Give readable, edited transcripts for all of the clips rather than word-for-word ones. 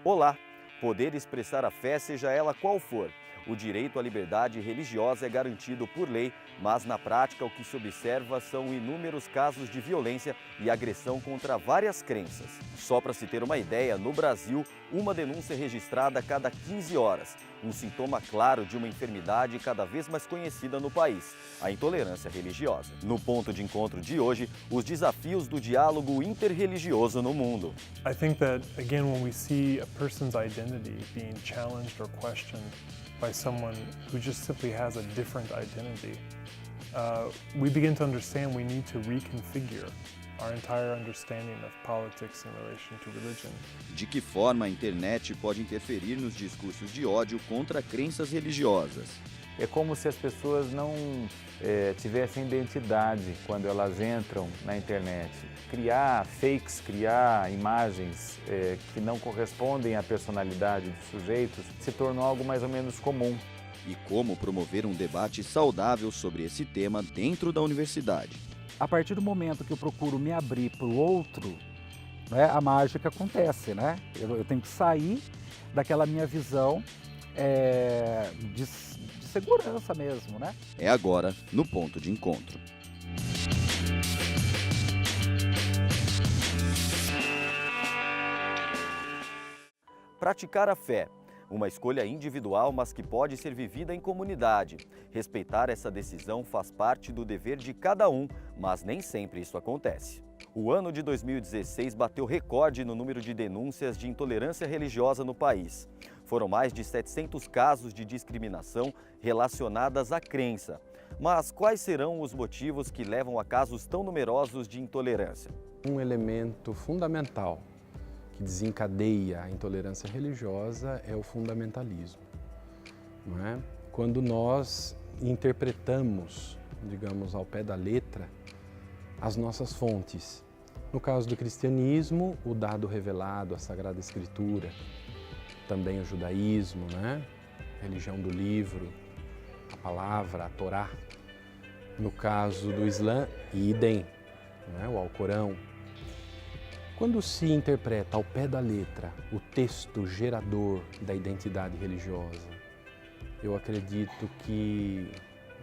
Olá! Poder expressar a fé, seja ela qual for. O direito à liberdade religiosa é garantido por lei, mas na prática o que se observa são inúmeros casos de violência e agressão contra várias crenças. Só para se ter uma ideia, no Brasil, uma denúncia é registrada a cada 15 horas. Um sintoma claro de uma enfermidade cada vez mais conhecida no país, a intolerância religiosa. No ponto de encontro de hoje, os desafios do diálogo interreligioso no mundo. I think that, again, when we see a person's identity being challenged or questioned by someone who just simply has a different identity, we begin to understand we need to reconfigure our entire understanding of politics in relation to religion. De que forma a internet pode interferir nos discursos de ódio contra crenças religiosas? É como se as pessoas não tivessem identidade quando elas entram na internet. Criar fakes, criar imagens que não correspondem à personalidade dos sujeitos se tornou algo mais ou menos comum. E como promover um debate saudável sobre esse tema dentro da universidade? A partir do momento que eu procuro me abrir para o outro, né, a mágica acontece, né? Eu tenho que sair daquela minha visão de segurança mesmo, né? É agora no Ponto de Encontro. Praticar a fé. Uma escolha individual, mas que pode ser vivida em comunidade. Respeitar essa decisão faz parte do dever de cada um, mas nem sempre isso acontece. O ano de 2016 bateu recorde no número de denúncias de intolerância religiosa no país. Foram mais de 700 casos de discriminação relacionadas à crença. Mas quais serão os motivos que levam a casos tão numerosos de intolerância? Um elemento fundamental que desencadeia a intolerância religiosa é o fundamentalismo, não é? Quando nós interpretamos, digamos, ao pé da letra, as nossas fontes. No caso do cristianismo, o dado revelado, a Sagrada Escritura, também o judaísmo, né? A religião do livro, a palavra, a Torá. No caso do Islã, idem, não é? O Alcorão. Quando se interpreta ao pé da letra o texto gerador da identidade religiosa, eu acredito que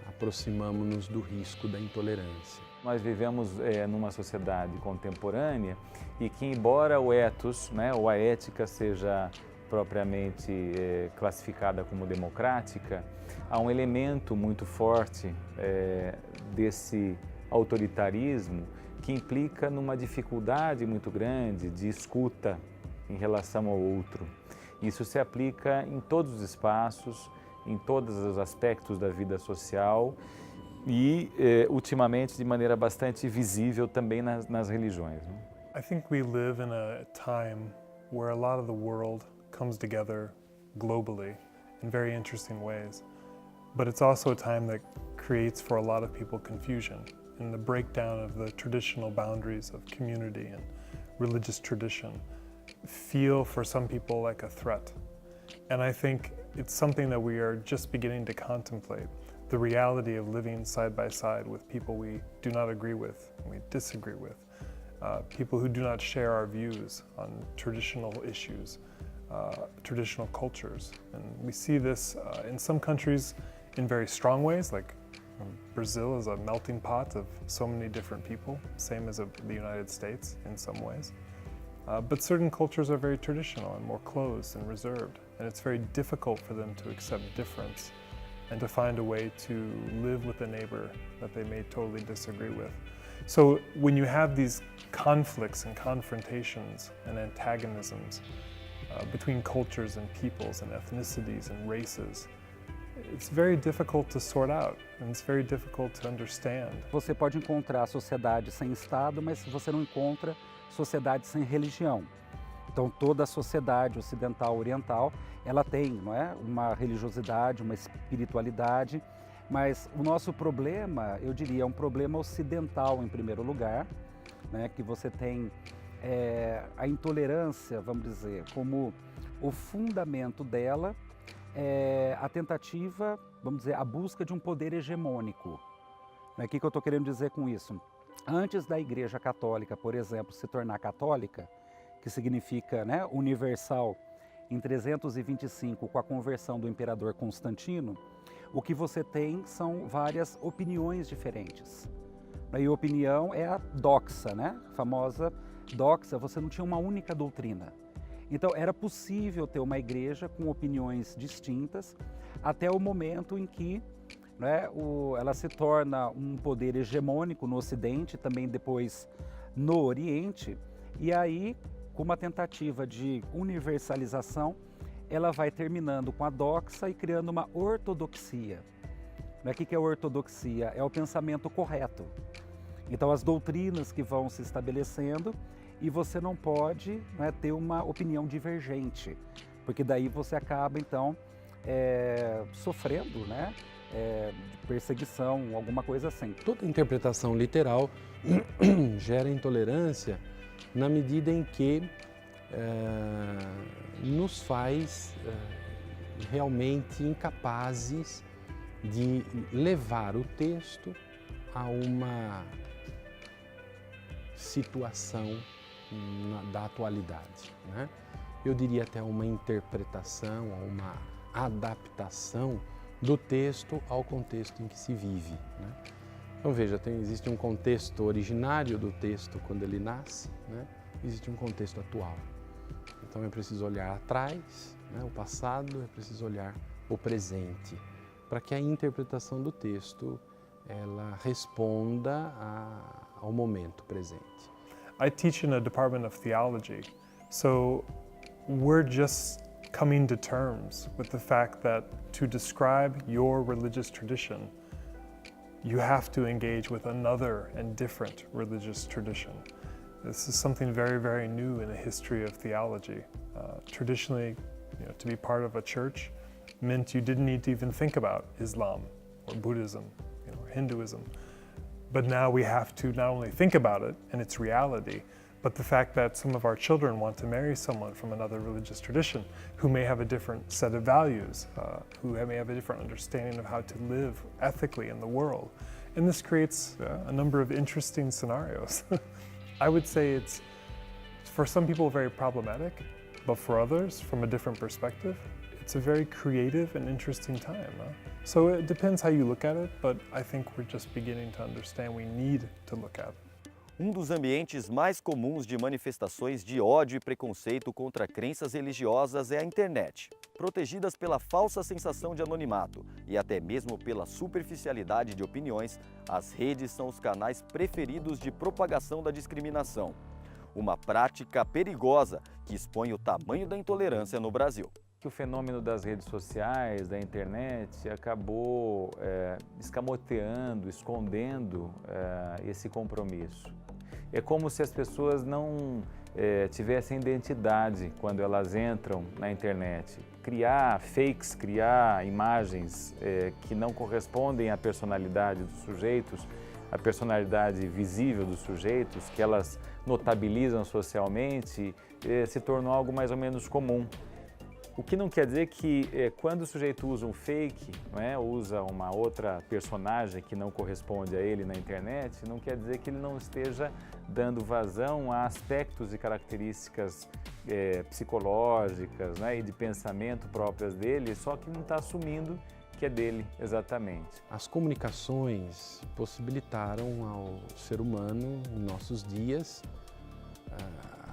aproximamos-nos do risco da intolerância. Nós vivemos numa sociedade contemporânea e que, embora o ethos, né, ou a ética seja propriamente classificada como democrática, há um elemento muito forte desse autoritarismo que implica numa dificuldade muito grande de escuta em relação ao outro. Isso se aplica em todos os espaços, em todos os aspectos da vida social e, ultimamente, de maneira bastante visível também nas religiões, né? I think we live in a time where a lot of the world comes together globally in very interesting ways. But it's also a time that creates for a lot of people confusion and the breakdown of the traditional boundaries of community and religious tradition feel for some people like a threat. And I think it's something that we are just beginning to contemplate, the reality of living side by side with people we do not agree with, and we disagree with, people who do not share our views on traditional issues, traditional cultures. And we see this in some countries in very strong ways, like Brazil is a melting pot of so many different people, same as the United States in some ways. But certain cultures are very traditional and more closed and reserved, and it's very difficult for them to accept difference and to find a way to live with a neighbor that they may totally disagree with. So when you have these conflicts and confrontations and antagonisms between cultures and peoples and ethnicities and races, it's very difficult to sort out, and it's very difficult to understand. Você pode encontrar sociedade sem Estado, mas você não encontra sociedade sem religião. Então toda a sociedade ocidental oriental, ela tem, não é, uma religiosidade, uma espiritualidade, mas o nosso problema, eu diria, é um problema ocidental em primeiro lugar, né, que você tem a intolerância, vamos dizer, como o fundamento dela, a tentativa, vamos dizer, a busca de um poder hegemônico. O que eu estou querendo dizer com isso? Antes da Igreja Católica, por exemplo, se tornar católica, que significa, né, universal em 325, com a conversão do imperador Constantino, o que você tem são várias opiniões diferentes. E a opinião é a doxa, né? A famosa doxa, você não tinha uma única doutrina. Então era possível ter uma igreja com opiniões distintas até o momento em que, né, ela se torna um poder hegemônico no Ocidente, também depois no Oriente, e aí, com uma tentativa de universalização, ela vai terminando com a doxa e criando uma ortodoxia. O que é ortodoxia? É o pensamento correto. Então, as doutrinas que vão se estabelecendo e você não pode, né, ter uma opinião divergente, porque daí você acaba, então, sofrendo, né, perseguição, alguma coisa assim. Toda interpretação literal gera intolerância na medida em que nos faz realmente incapazes de levar o texto a uma situação da atualidade, né? Eu diria até uma interpretação, uma adaptação do texto ao contexto em que se vive, né? Então veja, existe um contexto originário do texto quando ele nasce, né? Existe um contexto atual. Então é preciso olhar atrás, né, o passado, é preciso olhar o presente, para que a interpretação do texto ela responda ao momento presente. I teach in a department of theology, so we're just coming to terms with the fact that to describe your religious tradition, you have to engage with another and different religious tradition. This is something very, very new in the history of theology. Traditionally, to be part of a church meant you didn't need to even think about Islam or Buddhism, or Hinduism. But now we have to not only think about it and its reality, but the fact that some of our children want to marry someone from another religious tradition who may have a different set of values, who may have a different understanding of how to live ethically in the world. And this creates a number of interesting scenarios. I would say it's, for some people, very problematic, but for others, from a different perspective, it's a very creative and interesting time. So it depends how you look at it, but I think we're just beginning to understand we need to look at it. Dos ambientes mais comuns de manifestações de ódio e preconceito contra crenças religiosas é a internet. Protegidas pela falsa sensação de anonimato e até mesmo pela superficialidade de opiniões, as redes são os canais preferidos de propagação da discriminação. Uma prática perigosa que expõe o tamanho da intolerância no Brasil. Que o fenômeno das redes sociais, da internet, acabou escamoteando, escondendo esse compromisso. É como se as pessoas não tivessem identidade quando elas entram na internet. Criar fakes, criar imagens que não correspondem à personalidade dos sujeitos, à personalidade visível dos sujeitos, que elas notabilizam socialmente, se tornou algo mais ou menos comum. O que não quer dizer que quando o sujeito usa um fake, usa uma outra personagem que não corresponde a ele na internet, não quer dizer que ele não esteja dando vazão a aspectos e características psicológicas, e de pensamento próprias dele, só que não está assumindo que é dele exatamente. As comunicações possibilitaram ao ser humano, em nossos dias,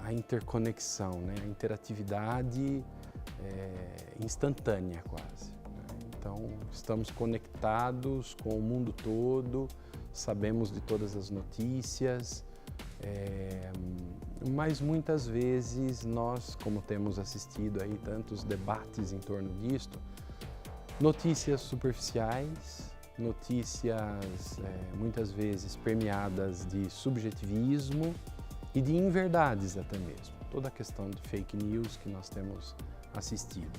a interconexão, a interatividade instantânea quase. Então, estamos conectados com o mundo todo, sabemos de todas as notícias, mas muitas vezes nós, como temos assistido aí tantos debates em torno disto, notícias superficiais, notícias muitas vezes permeadas de subjetivismo e de inverdades até mesmo. Toda a questão de fake news que nós temos assistido.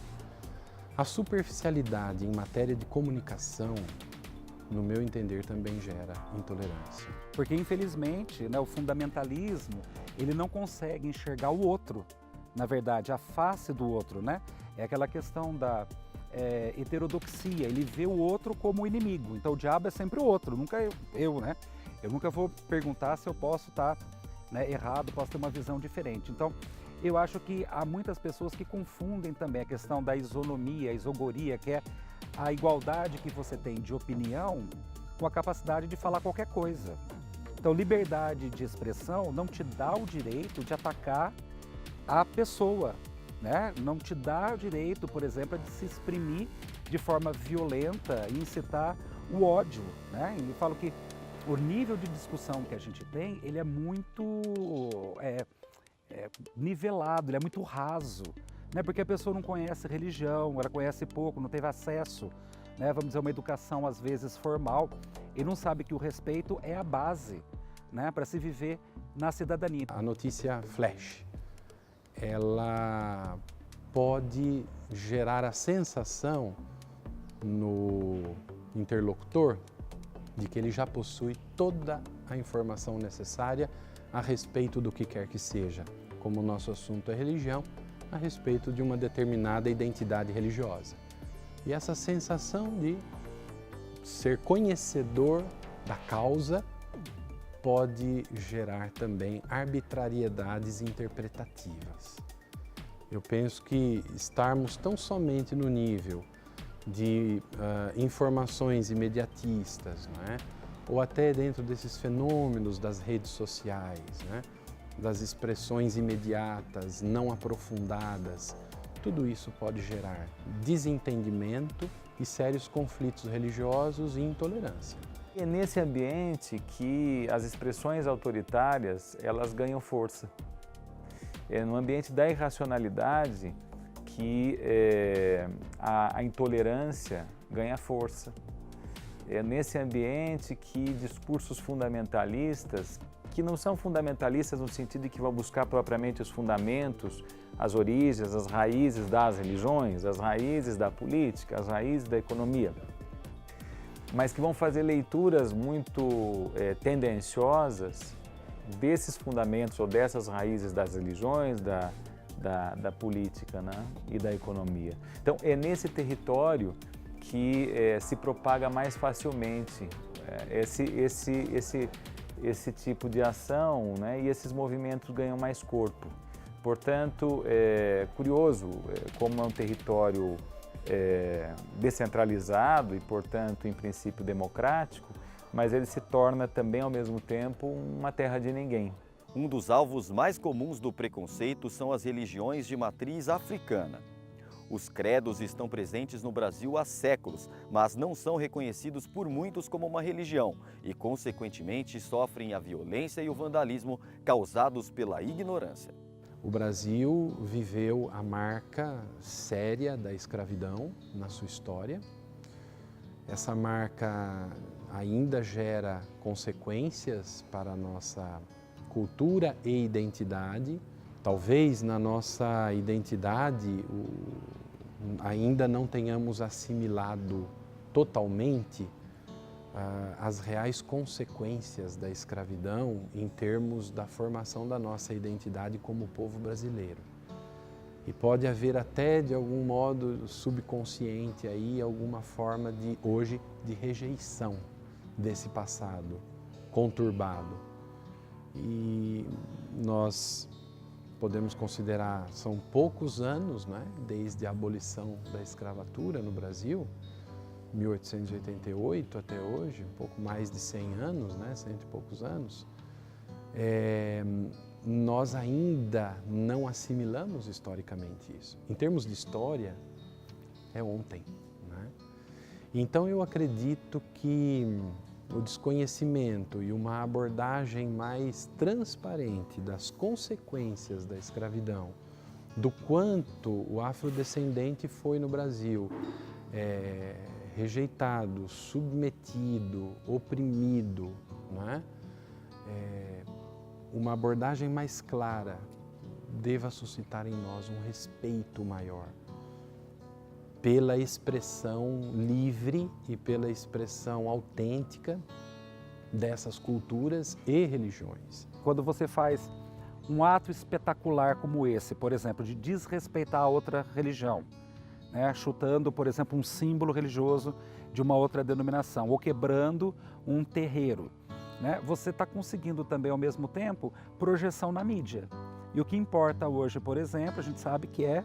A superficialidade em matéria de comunicação, no meu entender, também gera intolerância. Porque, infelizmente, o fundamentalismo, ele não consegue enxergar o outro, na verdade, a face do outro, É aquela questão da heterodoxia, ele vê o outro como inimigo. Então, o diabo é sempre o outro, nunca eu, Eu nunca vou perguntar se eu posso estar errado, posso ter uma visão diferente. Então, Eu acho que há muitas pessoas que confundem também a questão da isonomia, a isogoria, que é a igualdade que você tem de opinião com a capacidade de falar qualquer coisa. Então, liberdade de expressão não te dá o direito de atacar a pessoa, né? Não te dá o direito, por exemplo, de se exprimir de forma violenta e incitar o ódio, né? E eu falo que o nível de discussão que a gente tem, ele é muito nivelado, ele é muito raso, né? Porque a pessoa não conhece religião, ela conhece pouco, não teve acesso, né? Vamos dizer, uma educação às vezes formal, e não sabe que o respeito é a base, né? Para se viver na cidadania. A notícia flash, ela pode gerar a sensação no interlocutor de que ele já possui toda a informação necessária a respeito do que quer que seja, como o nosso assunto é religião, a respeito de uma determinada identidade religiosa. E essa sensação de ser conhecedor da causa pode gerar também arbitrariedades interpretativas. Eu penso que estarmos tão somente no nível de informações imediatistas, não é? Ou até dentro desses fenômenos das redes sociais, né? Das expressões imediatas, não aprofundadas, tudo isso pode gerar desentendimento e sérios conflitos religiosos e intolerância. É nesse ambiente que as expressões autoritárias, elas ganham força. É no ambiente da irracionalidade que a intolerância ganha força. É nesse ambiente que discursos fundamentalistas, que não são fundamentalistas no sentido de que vão buscar propriamente os fundamentos, as origens, as raízes das religiões, as raízes da política, as raízes da economia, mas que vão fazer leituras muito tendenciosas desses fundamentos ou dessas raízes das religiões, da política, né? E da economia. Então, é nesse território que se propaga mais facilmente esse tipo de ação, né? E esses movimentos ganham mais corpo. Portanto, é curioso como é um território descentralizado e, portanto, em princípio democrático, mas ele se torna também, ao mesmo tempo, uma terra de ninguém. Um dos alvos mais comuns do preconceito são as religiões de matriz africana. Os credos estão presentes no Brasil há séculos, mas não são reconhecidos por muitos como uma religião e, consequentemente, sofrem a violência e o vandalismo causados pela ignorância. O Brasil viveu a marca séria da escravidão na sua história. Essa marca ainda gera consequências para a nossa cultura e identidade. Talvez na nossa identidade ainda não tenhamos assimilado totalmente as reais consequências da escravidão em termos da formação da nossa identidade como povo brasileiro. E pode haver até, de algum modo subconsciente, aí, alguma forma hoje de rejeição desse passado conturbado. E nós podemos considerar, são poucos anos, né, desde a abolição da escravatura no Brasil, 1888 até hoje, um pouco mais de 100 anos, né, 100 e poucos anos, nós ainda não assimilamos historicamente isso. Em termos de história, é ontem, né? Então eu acredito que o desconhecimento e uma abordagem mais transparente das consequências da escravidão, do quanto o afrodescendente foi no Brasil rejeitado, submetido, oprimido, não é? Uma abordagem mais clara deva suscitar em nós um respeito maior pela expressão livre e pela expressão autêntica dessas culturas e religiões. Quando você faz um ato espetacular como esse, por exemplo, de desrespeitar a outra religião, né, chutando, por exemplo, um símbolo religioso de uma outra denominação ou quebrando um terreiro, né, você está conseguindo também, ao mesmo tempo, projeção na mídia. E o que importa hoje, por exemplo, a gente sabe que é,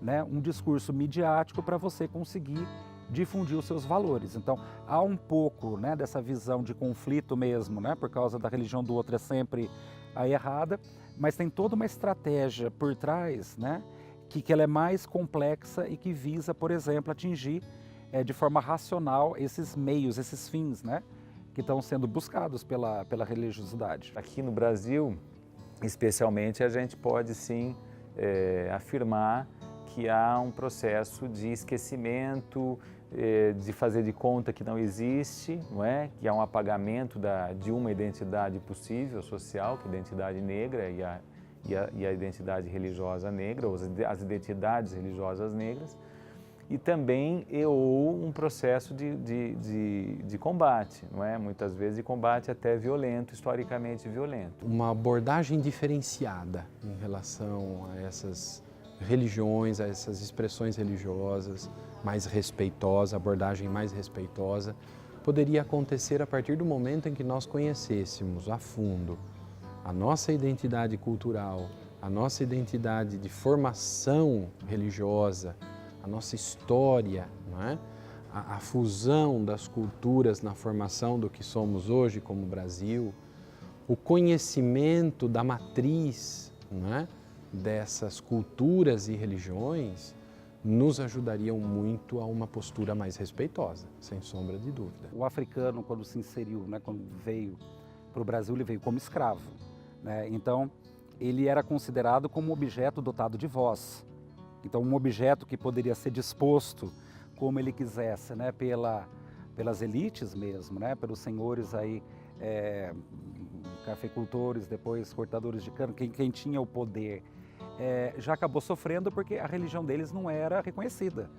né, um discurso midiático para você conseguir difundir os seus valores. Então, há um pouco, né, dessa visão de conflito mesmo, né, por causa da religião do outro é sempre a errada, mas tem toda uma estratégia por trás, né, que ela é mais complexa e que visa, por exemplo, atingir de forma racional esses meios, esses fins, né, que estão sendo buscados pela religiosidade. Aqui no Brasil, especialmente, a gente pode sim afirmar que há um processo de esquecimento, de fazer de conta que não existe, não é? Que há um apagamento de uma identidade possível social, que é a identidade negra e a identidade religiosa negra, ou as identidades religiosas negras, e também ou um processo de combate, não é? Muitas vezes de combate até violento, historicamente violento. Uma abordagem diferenciada em relação a essas religiões, a essas expressões religiosas, mais respeitosa, abordagem mais respeitosa, poderia acontecer a partir do momento em que nós conhecêssemos a fundo a nossa identidade cultural, a nossa identidade de formação religiosa, a nossa história, não é? A fusão das culturas na formação do que somos hoje como Brasil, o conhecimento da matriz, não é? Dessas culturas e religiões, nos ajudariam muito a uma postura mais respeitosa, sem sombra de dúvida. O africano, quando se inseriu, né, quando veio para o Brasil, ele veio como escravo, né? Então, ele era considerado como um objeto dotado de voz. Então, um objeto que poderia ser disposto como ele quisesse, né, pelas elites mesmo, né, pelos senhores aí, cafeicultores, depois cortadores de cana, quem tinha o poder, já acabou sofrendo porque a religião deles não era reconhecida.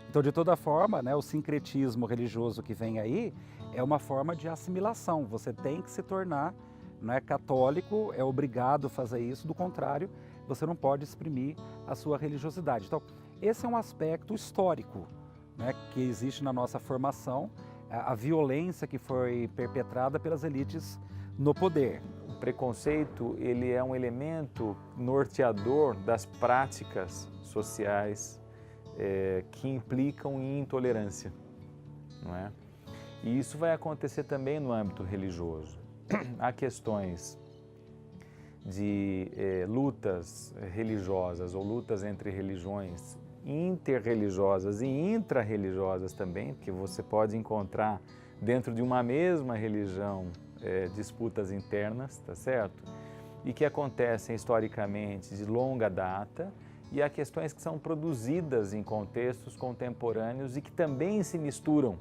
Então, de toda forma, né, o sincretismo religioso que vem aí é uma forma de assimilação. Você tem que se tornar, né, católico, é obrigado a fazer isso, do contrário, você não pode exprimir a sua religiosidade. Então, esse é um aspecto histórico, né, que existe na nossa formação, a violência que foi perpetrada pelas elites no poder. O preconceito, ele é um elemento norteador das práticas sociais que implicam em intolerância, não é? E isso vai acontecer também no âmbito religioso. Há questões de lutas religiosas ou lutas entre religiões interreligiosas e intrarreligiosas também, porque você pode encontrar dentro de uma mesma religião disputas internas, tá certo? E que acontecem historicamente de longa data, e há questões que são produzidas em contextos contemporâneos e que também se misturam.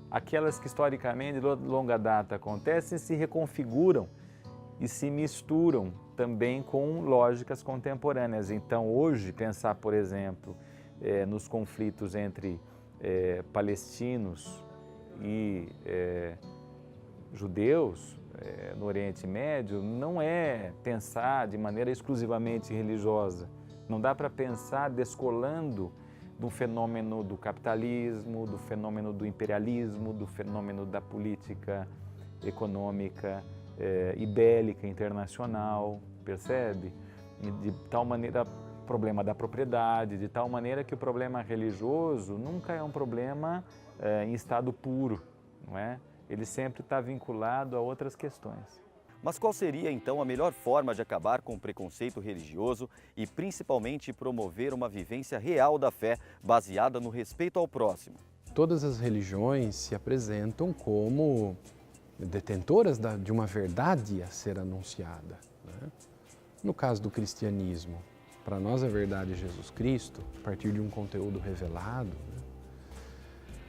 Aquelas que historicamente de longa data acontecem se reconfiguram e se misturam também com lógicas contemporâneas. Então, hoje, pensar, por exemplo, nos conflitos entre palestinos e judeus no Oriente Médio, não é pensar de maneira exclusivamente religiosa. Não dá para pensar descolando do fenômeno do capitalismo, do fenômeno do imperialismo, do fenômeno da política econômica e bélica internacional, percebe? E de tal maneira, problema da propriedade, de tal maneira que o problema religioso nunca é um problema em estado puro, não é? Ele sempre está vinculado a outras questões. Mas qual seria, então, a melhor forma de acabar com o preconceito religioso e, principalmente, promover uma vivência real da fé baseada no respeito ao próximo? Todas as religiões se apresentam como detentoras de uma verdade a ser anunciada, né? No caso do cristianismo, para nós a verdade é Jesus Cristo, a partir de um conteúdo revelado, né?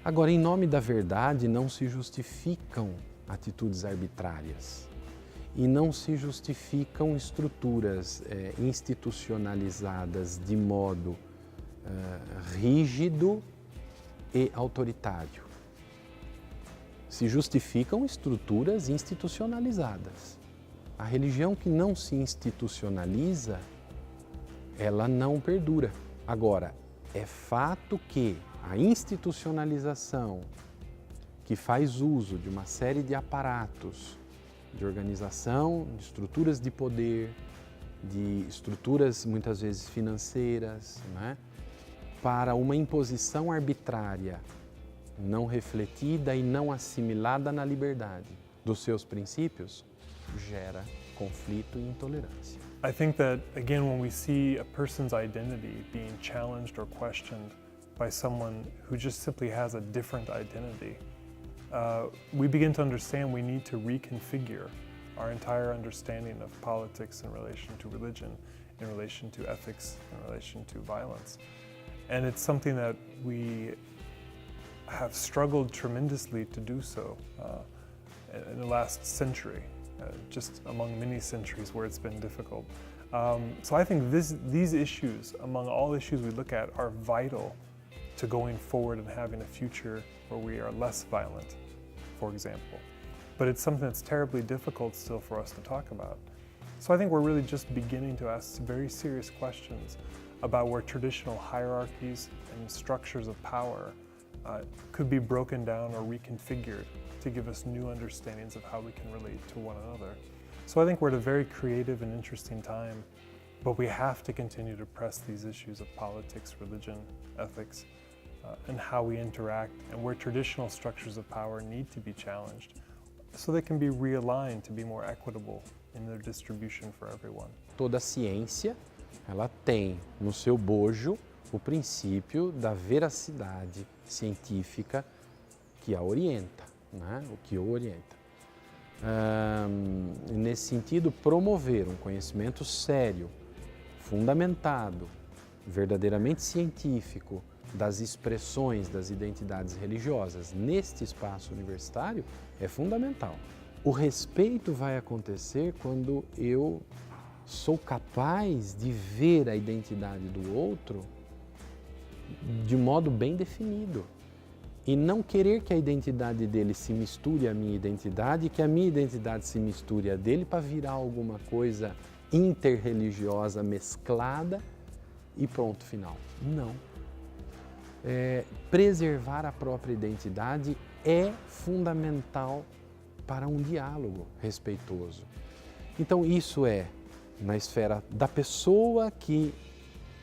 Agora, em nome da verdade, não se justificam atitudes arbitrárias. E não se justificam estruturas institucionalizadas de modo rígido e autoritário. Se justificam estruturas institucionalizadas. A religião que não se institucionaliza, ela não perdura. Agora, é fato que a institucionalização que faz uso de uma série de aparatos de organização, de estruturas de poder, de estruturas muitas vezes financeiras, né, para uma imposição arbitrária, não refletida e não assimilada na liberdade dos seus princípios, gera conflito e intolerância. I think that, again, when we see a person's identity being challenged or questioned by someone who just simply has a different identity, we begin to understand we need to reconfigure our entire understanding of politics in relation to religion, in relation to ethics, in relation to violence. And it's something that we have struggled tremendously to do so in the last century, just among many centuries where it's been difficult. So I think these issues, among all issues we look at, are vital to going forward and having a future where we are less violent, for example. But it's something that's terribly difficult still for us to talk about. So I think we're really just beginning to ask very serious questions about where traditional hierarchies and structures of power could be broken down or reconfigured to give us new understandings of how we can relate to one another. So I think we're at a very creative and interesting time, but we have to continue to press these issues of politics, religion, ethics, and how we interact, and where traditional structures of power need to be challenged so they can be realigned to be more equitable in their distribution for everyone. Toda ciência, ela tem no seu bojo o princípio da veracidade científica que a orienta, né? O que o orienta. Nesse sentido, promover um conhecimento sério, fundamentado, verdadeiramente científico das expressões das identidades religiosas neste espaço universitário é fundamental. O respeito vai acontecer quando eu sou capaz de ver a identidade do outro de modo bem definido e não querer que a identidade dele se misture à minha identidade e que a minha identidade se misture à dele para virar alguma coisa interreligiosa mesclada e pronto, final. Não. Preservar a própria identidade é fundamental para um diálogo respeitoso. Então isso é na esfera da pessoa que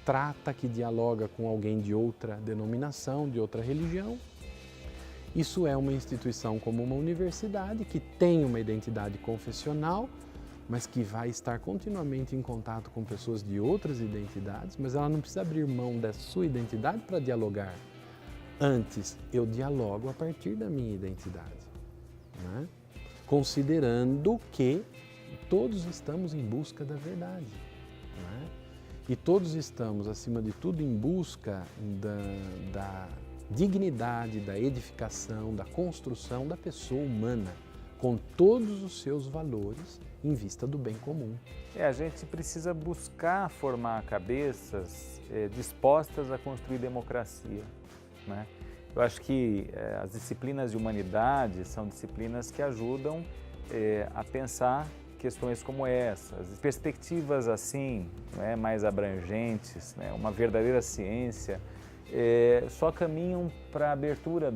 trata, que dialoga com alguém de outra denominação, de outra religião. Isso é uma instituição como uma universidade que tem uma identidade confessional, mas que vai estar continuamente em contato com pessoas de outras identidades, mas ela não precisa abrir mão da sua identidade para dialogar. Antes, eu dialogo a partir da minha identidade, né? Considerando que todos estamos em busca da verdade, né? E todos estamos, acima de tudo, em busca da dignidade, da edificação, da construção da pessoa humana, com todos os seus valores em vista do bem comum. A gente precisa buscar formar cabeças dispostas a construir democracia, né? Eu acho que as disciplinas de humanidade são disciplinas que ajudam a pensar questões como essas, perspectivas assim, né, mais abrangentes, né, uma verdadeira ciência, só caminham para a abertura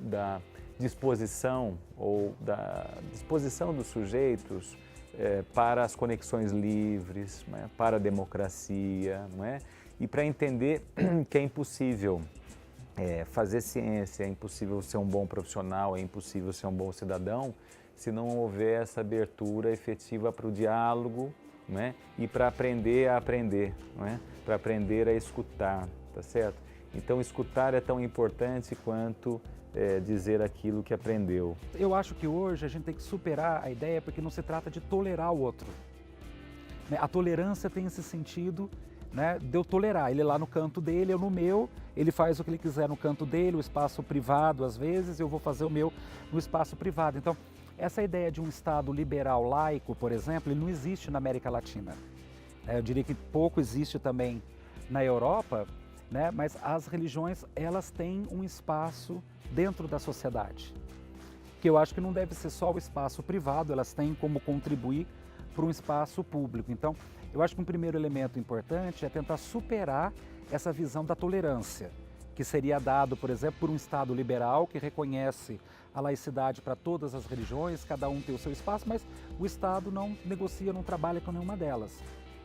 da disposição ou da disposição dos sujeitos para as conexões livres, né, para a democracia, não é? E para entender que é impossível fazer ciência, é impossível ser um bom profissional, é impossível ser um bom cidadão se não houver essa abertura efetiva para o diálogo, né? E para aprender a aprender, né? Para aprender a escutar, tá certo? Então escutar é tão importante quanto dizer aquilo que aprendeu. Eu acho que hoje a gente tem que superar a ideia porque não se trata de tolerar o outro. A tolerância tem esse sentido, né, de eu tolerar, ele lá no canto dele, eu no meu, ele faz o que ele quiser no canto dele, o espaço privado às vezes, eu vou fazer o meu no espaço privado. Então, essa ideia de um Estado liberal laico, por exemplo, ele não existe na América Latina. Eu diria que pouco existe também na Europa, né, mas as religiões, elas têm um espaço dentro da sociedade, que eu acho que não deve ser só o espaço privado, elas têm como contribuir para um espaço público. Então, eu acho que um primeiro elemento importante é tentar superar essa visão da tolerância, que seria dado, por exemplo, por um Estado liberal que reconhece a laicidade para todas as religiões, cada um tem o seu espaço, mas o Estado não negocia, não trabalha com nenhuma delas.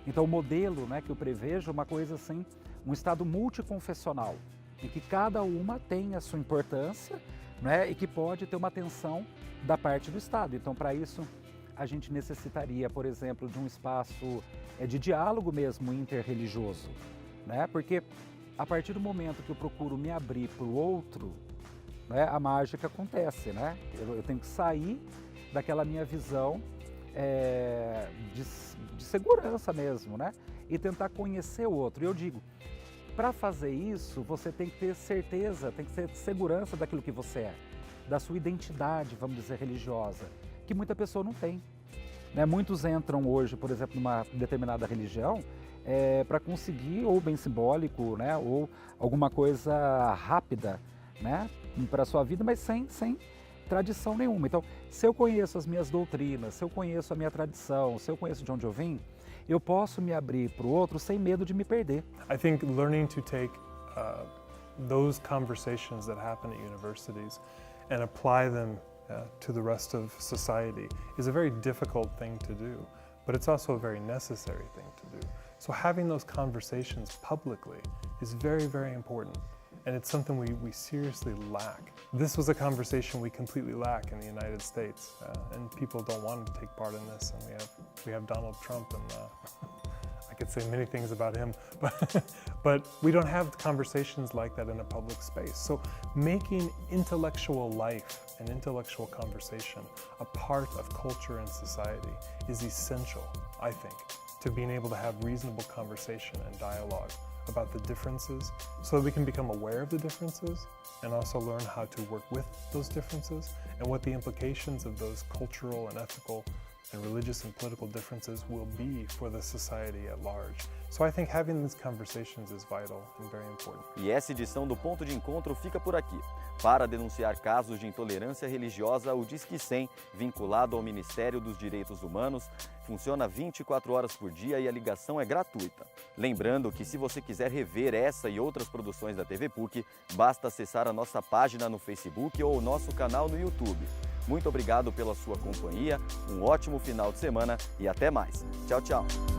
Então o modelo, né, que eu prevejo é uma coisa assim, um Estado multiconfessional, em que cada uma tem a sua importância, né, e que pode ter uma atenção da parte do Estado. Então para isso a gente necessitaria, por exemplo, de um espaço de diálogo mesmo interreligioso, né, porque a partir do momento que eu procuro me abrir para o outro, né, a mágica acontece, né? Eu tenho que sair daquela minha visão de segurança mesmo, né? E tentar conhecer o outro. E eu digo, para fazer isso, você tem que ter certeza, tem que ter segurança daquilo que você é, da sua identidade, vamos dizer, religiosa, que muita pessoa não tem. Né? Muitos entram hoje, por exemplo, numa determinada religião, para conseguir ou bem simbólico, né? Ou alguma coisa rápida, né? Para a sua vida, mas sem tradição nenhuma. Então, se eu conheço as minhas doutrinas, se eu conheço a minha tradição, se eu conheço de onde eu vim, eu posso me abrir para o outro sem medo de me perder. I think learning to take those conversations that happen at universities and apply them to the rest of society is a very difficult thing to do, but it's also a very necessary thing to do. So having those conversations publicly is very, very important. And it's something we seriously lack. This was a conversation we completely lack in the United States, and people don't want to take part in this. And we have Donald Trump, and I could say many things about him, but we don't have conversations like that in a public space. So making intellectual life and intellectual conversation a part of culture and society is essential, I think, to being able to have reasonable conversation and dialogue about the differences so that we can become aware of the differences and also learn how to work with those differences and what the implications of those cultural and ethical and religious and political differences will be for the society at large. So I think having these conversations is vital and very important. E essa edição do Ponto de Encontro fica por aqui. Para denunciar casos de intolerância religiosa, o Disque 100, vinculado ao Ministério dos Direitos Humanos, funciona 24 horas por dia e a ligação é gratuita. Lembrando que se você quiser rever essa e outras produções da TV PUC, basta acessar a nossa página no Facebook ou o nosso canal no YouTube. Muito obrigado pela sua companhia, um ótimo final de semana e até mais. Tchau, tchau.